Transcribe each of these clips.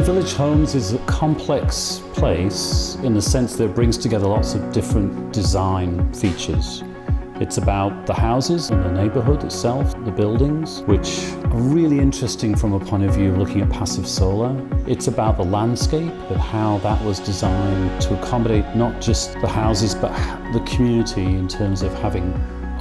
Village Homes is a complex place in the sense that it brings together lots of different design features. It's about the houses and the neighbourhood itself, the buildings, which are really interesting from a point of view of looking at passive solar. It's about the landscape and how that was designed to accommodate not just the houses but the community in terms of having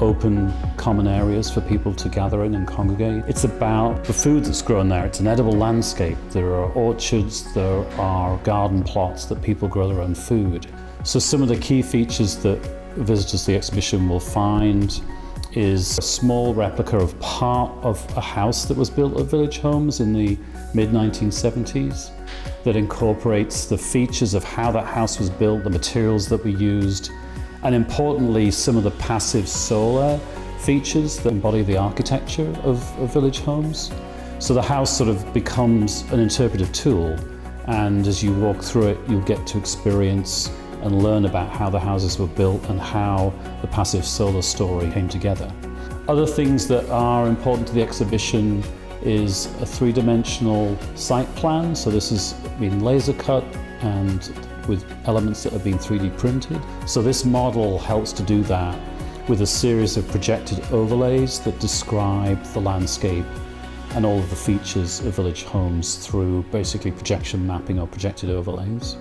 open common areas for people to gather in and congregate. It's about the food that's grown there. It's an edible landscape. There are orchards, there are garden plots that people grow their own food. So some of the key features that visitors to the exhibition will find is a small replica of part of a house that was built at Village Homes in the mid-1970s that incorporates the features of how that house was built, the materials that were used, and importantly, some of the passive solar features that embody the architecture of Village Homes. So the house sort of becomes an interpretive tool, and as you walk through it, you'll get to experience and learn about how the houses were built and how the passive solar story came together. Other things that are important to the exhibition is a three-dimensional site plan. So this has been laser cut and with elements that have been 3D printed. So this model helps to do that with a series of projected overlays that describe the landscape and all of the features of Village Homes through basically projection mapping or projected overlays.